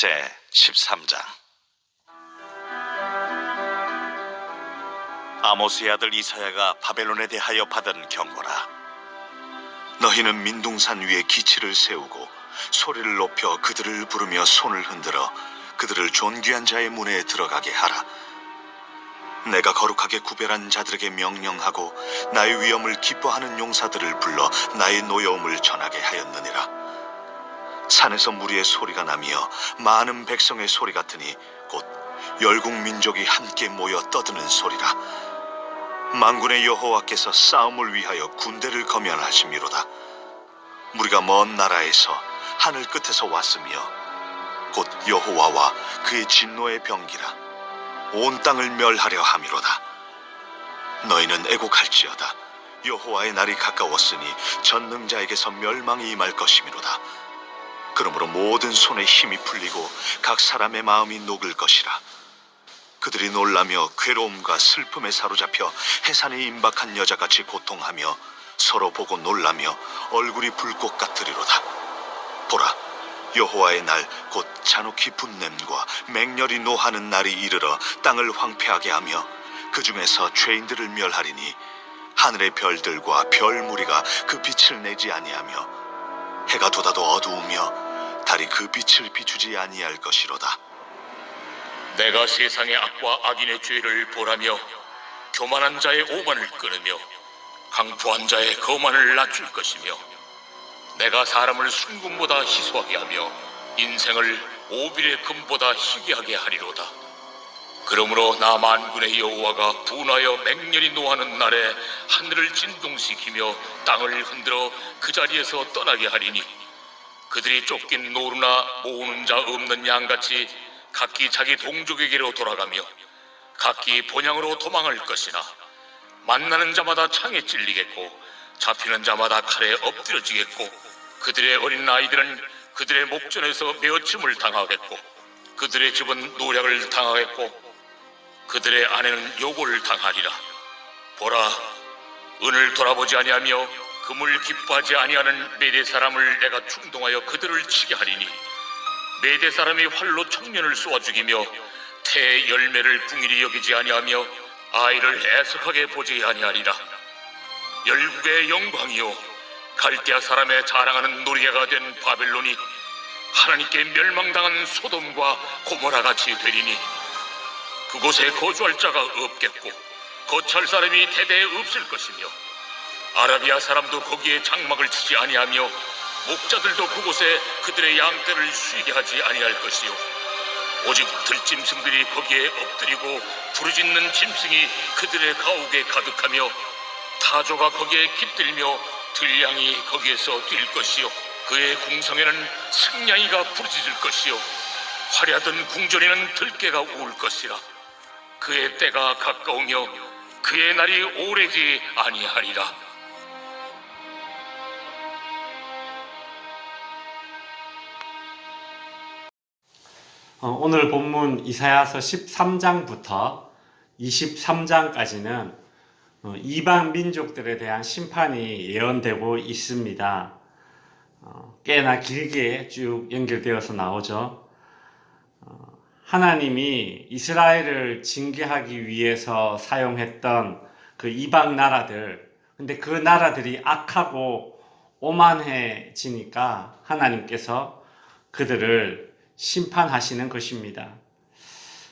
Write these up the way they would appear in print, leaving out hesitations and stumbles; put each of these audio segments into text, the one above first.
제 13장. 아모스의 아들 이사야가 바벨론에 대하여 받은 경고라. 너희는 민둥산 위에 기치를 세우고 소리를 높여 그들을 부르며 손을 흔들어 그들을 존귀한 자의 문에 들어가게 하라. 내가 거룩하게 구별한 자들에게 명령하고 나의 위엄을 기뻐하는 용사들을 불러 나의 노여움을 전하게 하였느니라. 산에서 무리의 소리가 나며 많은 백성의 소리 같으니 곧 열국 민족이 함께 모여 떠드는 소리라. 만군의 여호와께서 싸움을 위하여 군대를 거면하심이로다. 무리가 먼 나라에서 하늘 끝에서 왔으며 곧 여호와와 그의 진노의 병기라. 온 땅을 멸하려 함이로다. 너희는 애곡할지어다. 여호와의 날이 가까웠으니 전능자에게서 멸망이 임할 것이미로다. 그러므로 모든 손에 힘이 풀리고 각 사람의 마음이 녹을 것이라. 그들이 놀라며 괴로움과 슬픔에 사로잡혀 해산에 임박한 여자같이 고통하며 서로 보고 놀라며 얼굴이 불꽃 같으리로다. 보라, 여호와의 날 곧 잔혹히 분냄과 맹렬히 노하는 날이 이르러 땅을 황폐하게 하며 그 중에서 죄인들을 멸하리니 하늘의 별들과 별 무리가 그 빛을 내지 아니하며 해가 돋아도 어두우며 달이 그 빛을 비추지 아니할 것이로다. 내가 세상의 악과 악인의 죄를 보라며 교만한 자의 오만을 끊으며 강포한 자의 거만을 낮출 것이며 내가 사람을 순금보다 희소하게 하며 인생을 오빌의 금보다 희귀하게 하리로다. 그러므로 나 만군의 여호와가 분하여 맹렬히 노하는 날에 하늘을 진동시키며 땅을 흔들어 그 자리에서 떠나게 하리니 그들이 쫓긴 노루나 모으는 자 없는 양같이 각기 자기 동족에게로 돌아가며 각기 본향으로 도망할 것이나 만나는 자마다 창에 찔리겠고 잡히는 자마다 칼에 엎드려지겠고 그들의 어린 아이들은 그들의 목전에서 메어침을 당하겠고 그들의 집은 노략을 당하겠고 그들의 아내는 요고를 당하리라. 보라, 은을 돌아보지 아니하며 금을 기뻐하지 아니하는 메대 사람을 내가 충동하여 그들을 치게 하리니 메대 사람이 활로 청년을 쏘아 죽이며 태의 열매를 궁일이 여기지 아니하며 아이를 애석하게 보지 아니하리라. 열국의 영광이요 갈대아 사람의 자랑하는 노리개가 된 바벨론이 하나님께 멸망당한 소돔과 고모라 같이 되리니 그곳에 거주할 자가 없겠고 거처할 사람이 대대에 없을 것이며 아라비아 사람도 거기에 장막을 치지 아니하며 목자들도 그곳에 그들의 양떼를 쉬게 하지 아니할 것이요 오직 들짐승들이 거기에 엎드리고 부르짖는 짐승이 그들의 가옥에 가득하며 타조가 거기에 깃들며 들량이 거기에서 뛸 것이요 그의 궁성에는 승냥이가 부르짖을 것이요 화려하던 궁전에는 들깨가 울 것이라. 그의 때가 가까우며 그의 날이 오래지 아니하리라. 오늘 본문 이사야서 13장부터 23장까지는 이방 민족들에 대한 심판이 예언되고 있습니다. 꽤나 길게 쭉 연결되어서 나오죠. 하나님이 이스라엘을 징계하기 위해서 사용했던 그 이방 나라들, 근데 그 나라들이 악하고 오만해지니까 하나님께서 그들을 심판하시는 것입니다.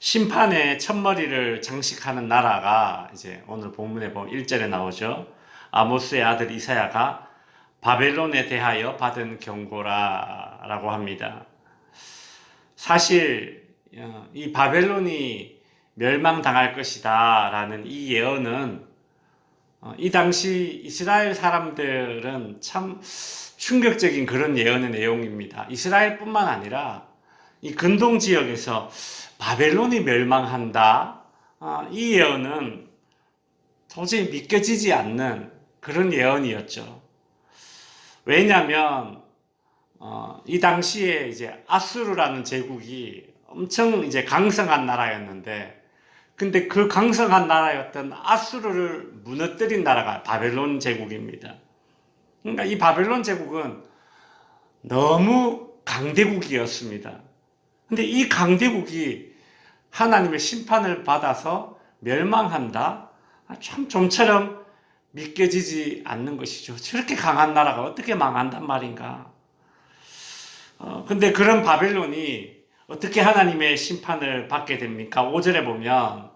심판의 첫머리를 장식하는 나라가 이제 오늘 본문에 보면 1절에 나오죠. 아모스의 아들 이사야가 바벨론에 대하여 받은 경고라고 합니다. 사실 이 바벨론이 멸망당할 것이다 라는 이 예언은 이 당시 이스라엘 사람들은 참 충격적인 그런 예언의 내용입니다. 이스라엘뿐만 아니라 이 근동 지역에서 바벨론이 멸망한다, 이 예언은 도저히 믿겨지지 않는 그런 예언이었죠. 왜냐하면 이 당시에 이제 아수르라는 제국이 엄청 이제 강성한 나라였는데, 근데 그 강성한 나라였던 아수르를 무너뜨린 나라가 바벨론 제국입니다. 그러니까 이 바벨론 제국은 너무 강대국이었습니다. 근데 이 강대국이 하나님의 심판을 받아서 멸망한다? 참 좀처럼 믿겨지지 않는 것이죠. 저렇게 강한 나라가 어떻게 망한단 말인가? 근데 그런 바벨론이 어떻게 하나님의 심판을 받게 됩니까? 5절에 보면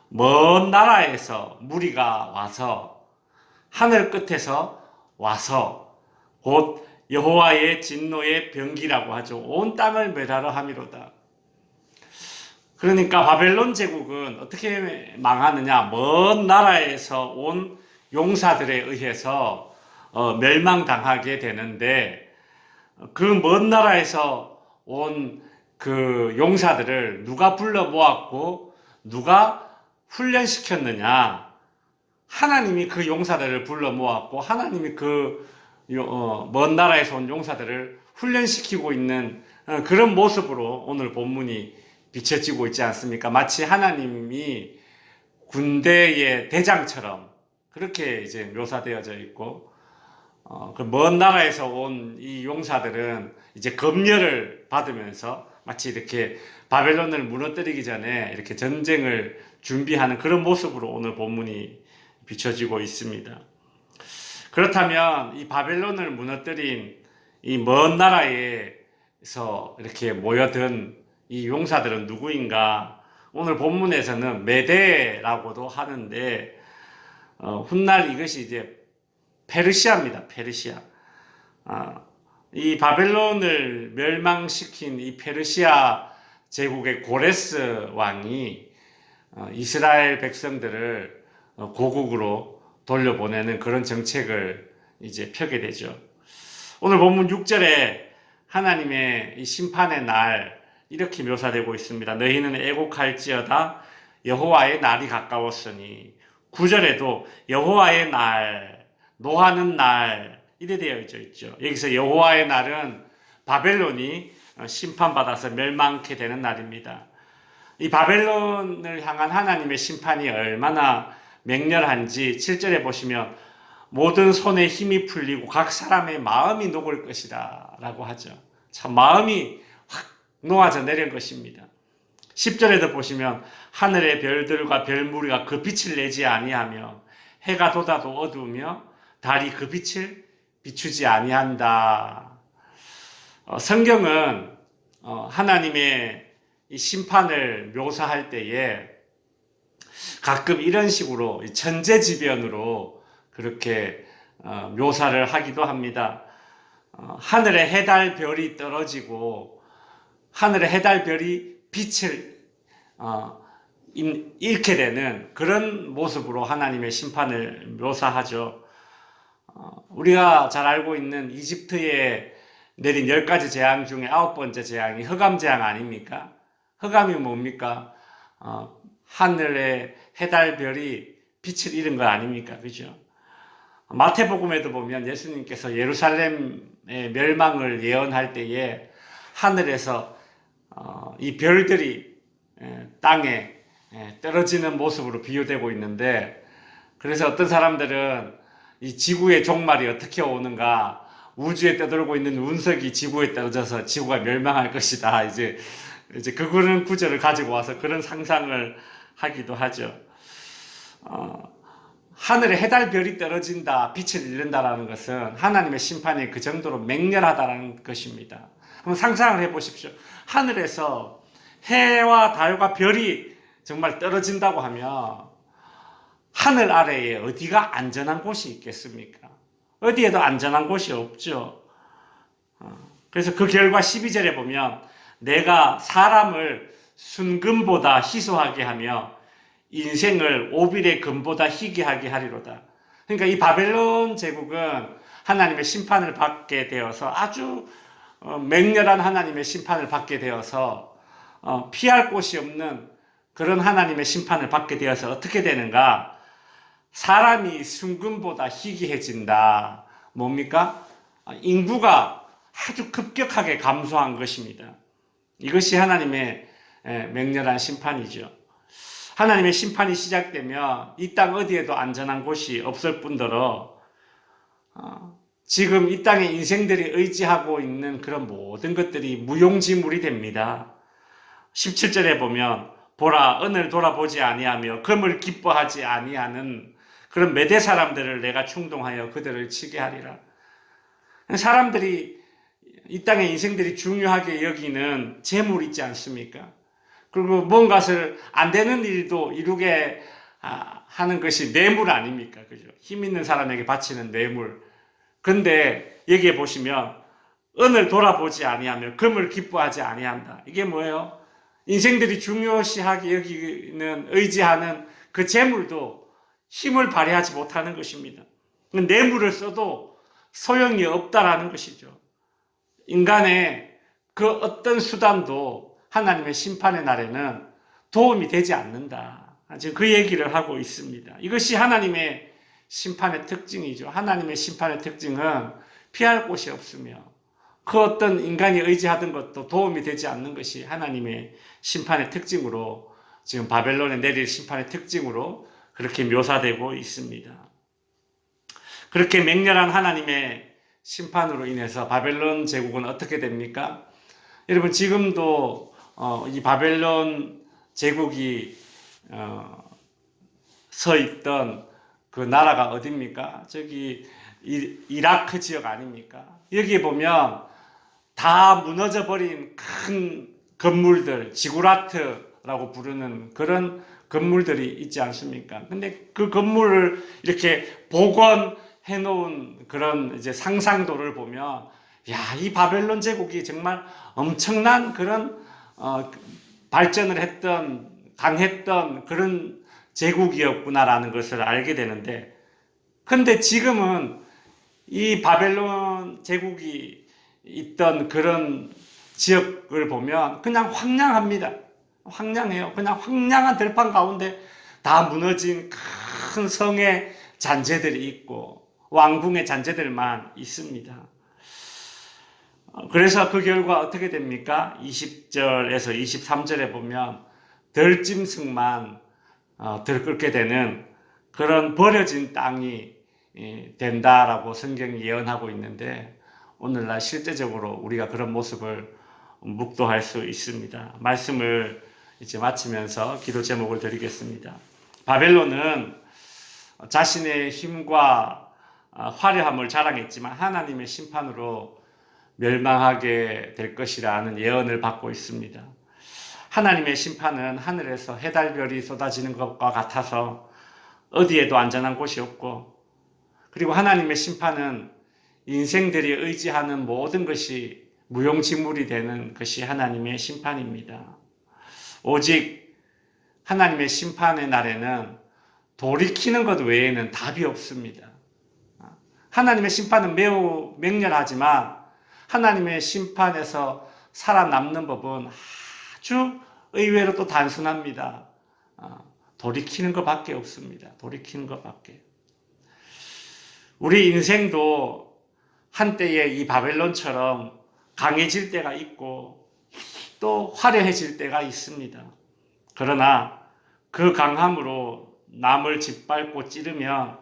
먼 나라에서 무리가 와서 하늘 끝에서 와서 곧 여호와의 진노의 병기라고 하죠. 온 땅을 멸하러 함이로다. 그러니까 바벨론 제국은 어떻게 망하느냐? 먼 나라에서 온 용사들에 의해서 멸망당하게 되는데, 그 먼 나라에서 온 그 용사들을 누가 불러 모았고 누가 훈련시켰느냐? 하나님이 그 용사들을 불러 모았고 하나님이 그 먼 나라에서 온 용사들을 훈련시키고 있는 그런 모습으로 오늘 본문이 비춰지고 있지 않습니까? 마치 하나님이 군대의 대장처럼 그렇게 이제 묘사되어져 있고, 그 먼 나라에서 온 이 용사들은 이제 검열을 받으면서 마치 이렇게 바벨론을 무너뜨리기 전에 이렇게 전쟁을 준비하는 그런 모습으로 오늘 본문이 비춰지고 있습니다. 그렇다면 이 바벨론을 무너뜨린 이 먼 나라에서 이렇게 모여든 이 용사들은 누구인가? 오늘 본문에서는 메대라고도 하는데, 훗날 이것이 이제 페르시아입니다. 페르시아. 이 바벨론을 멸망시킨 이 페르시아 제국의 고레스 왕이 이스라엘 백성들을 고국으로 돌려보내는 그런 정책을 이제 펴게 되죠. 오늘 본문 6절에 하나님의 이 심판의 날 이렇게 묘사되고 있습니다. 너희는 애곡할지어다 여호와의 날이 가까웠으니. 9절에도 여호와의 날, 노하는 날 이래 되어 있죠. 여기서 여호와의 날은 바벨론이 심판받아서 멸망케 되는 날입니다. 이 바벨론을 향한 하나님의 심판이 얼마나 맹렬한지 7절에 보시면 모든 손에 힘이 풀리고 각 사람의 마음이 녹을 것이다 라고 하죠. 참 마음이 확 놓아져 내린 것입니다. 10절에도 보시면 하늘의 별들과 별무리가 그 빛을 내지 아니하며 해가 돋아도 어두우며 달이 그 빛을 비추지 아니한다. 성경은 하나님의 이 심판을 묘사할 때에 가끔 이런 식으로 천재지변으로 그렇게 묘사를 하기도 합니다. 하늘에 해달 별이 떨어지고 하늘에 해달 별이 빛을 잃게 되는 그런 모습으로 하나님의 심판을 묘사하죠. 우리가 잘 알고 있는 이집트에 내린 10가지 재앙 중에 9번째 재앙이 흑암 재앙 아닙니까? 흑암이 뭡니까? 하늘에 해달별이 빛을 잃은 거 아닙니까? 그죠? 마태복음에도 보면 예수님께서 예루살렘의 멸망을 예언할 때에 하늘에서 이 별들이 땅에 떨어지는 모습으로 비유되고 있는데, 그래서 어떤 사람들은 이 지구의 종말이 어떻게 오는가, 우주에 떠돌고 있는 운석이 지구에 떨어져서 지구가 멸망할 것이다, 이제 그런 구절을 가지고 와서 그런 상상을 하기도 하죠. 하늘에 해달별이 떨어진다, 빛을 잃는다라는 것은 하나님의 심판이 그 정도로 맹렬하다는 것입니다. 한번 상상을 해보십시오. 하늘에서 해와 달과 별이 정말 떨어진다고 하면 하늘 아래에 어디가 안전한 곳이 있겠습니까? 어디에도 안전한 곳이 없죠. 그래서 그 결과 12절에 보면 내가 사람을 순금보다 희소하게 하며 인생을 오빌의 금보다 희귀하게 하리로다. 그러니까 이 바벨론 제국은 하나님의 심판을 받게 되어서 아주 맹렬한 하나님의 심판을 받게 되어서 피할 곳이 없는 그런 하나님의 심판을 받게 되어서 어떻게 되는가? 사람이 순금보다 희귀해진다. 뭡니까? 인구가 아주 급격하게 감소한 것입니다. 이것이 하나님의 맹렬한 심판이죠. 하나님의 심판이 시작되면 이 땅 어디에도 안전한 곳이 없을 뿐더러 지금 이 땅에 인생들이 의지하고 있는 그런 모든 것들이 무용지물이 됩니다. 17절에 보면 보라 은을 돌아보지 아니하며 금을 기뻐하지 아니하는 그런 메대 사람들을 내가 충동하여 그들을 치게 하리라. 사람들이 이 땅의 인생들이 중요하게 여기는 재물 있지 않습니까? 그리고 뭔가를 안 되는 일도 이루게 하는 것이 뇌물 아닙니까? 그죠? 힘 있는 사람에게 바치는 뇌물. 근데 여기에 보시면 은을 돌아보지 아니하며 금을 기뻐하지 아니한다. 이게 뭐예요? 인생들이 중요시하게 여기는 의지하는 그 재물도 힘을 발휘하지 못하는 것입니다. 뇌물을 써도 소용이 없다라는 것이죠. 인간의 그 어떤 수단도 하나님의 심판의 날에는 도움이 되지 않는다. 지금 그 얘기를 하고 있습니다. 이것이 하나님의 심판의 특징이죠. 하나님의 심판의 특징은 피할 곳이 없으며 그 어떤 인간이 의지하던 것도 도움이 되지 않는 것이 하나님의 심판의 특징으로 지금 바벨론에 내릴 심판의 특징으로 그렇게 묘사되고 있습니다. 그렇게 맹렬한 하나님의 심판으로 인해서 바벨론 제국은 어떻게 됩니까? 여러분 지금도 이 바벨론 제국이 서 있던 그 나라가 어디입니까? 저기 이라크 지역 아닙니까? 여기 보면 다 무너져 버린 큰 건물들, 지구라트라고 부르는 그런 건물들이 있지 않습니까? 근데 그 건물을 이렇게 복원해 놓은 그런 이제 상상도를 보면 야, 이 바벨론 제국이 정말 엄청난 그런 발전을 했던 강했던 그런 제국이었구나라는 것을 알게 되는데, 근데 지금은 이 바벨론 제국이 있던 그런 지역을 보면 그냥 황량합니다. 황량해요. 그냥 황량한 들판 가운데 다 무너진 큰 성의 잔재들이 있고 왕궁의 잔재들만 있습니다. 그래서 그 결과 어떻게 됩니까? 20절에서 23절에 보면 들짐승만 들끓게 되는 그런 버려진 땅이 된다라고 성경이 예언하고 있는데, 오늘날 실제적으로 우리가 그런 모습을 묵도할 수 있습니다. 말씀을 이제 마치면서 기도 제목을 드리겠습니다. 바벨론은 자신의 힘과 화려함을 자랑했지만 하나님의 심판으로 멸망하게 될 것이라는 예언을 받고 있습니다. 하나님의 심판은 하늘에서 해달별이 쏟아지는 것과 같아서 어디에도 안전한 곳이 없고, 그리고 하나님의 심판은 인생들이 의지하는 모든 것이 무용지물이 되는 것이 하나님의 심판입니다. 오직 하나님의 심판의 날에는 돌이키는 것 외에는 답이 없습니다. 하나님의 심판은 매우 맹렬하지만 하나님의 심판에서 살아남는 법은 아주 의외로 또 단순합니다. 돌이키는 것밖에 없습니다. 돌이키는 것밖에. 우리 인생도 한때에 이 바벨론처럼 강해질 때가 있고 또 화려해질 때가 있습니다. 그러나 그 강함으로 남을 짓밟고 찌르면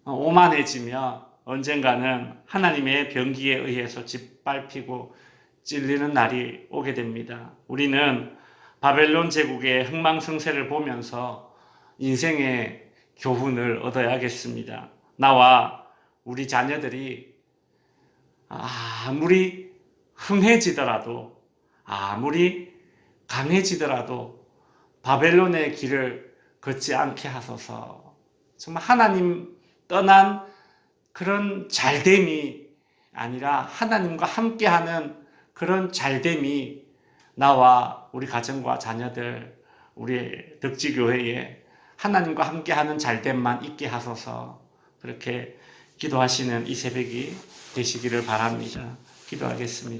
오만해지면 언젠가는 하나님의 병기에 의해서 짓밟히고 찔리는 날이 오게 됩니다. 우리는 바벨론 제국의 흥망성쇠를 보면서 인생의 교훈을 얻어야겠습니다. 나와 우리 자녀들이 아무리 흥해지더라도, 아무리 강해지더라도 바벨론의 길을 걷지 않게 하소서. 정말 하나님 떠난 그런 잘됨이 아니라 하나님과 함께하는 그런 잘됨이 나와 우리 가정과 자녀들, 우리 덕지교회에 하나님과 함께하는 잘됨만 있게 하소서. 그렇게 기도하시는 이 새벽이 되시기를 바랍니다. 기도하겠습니다.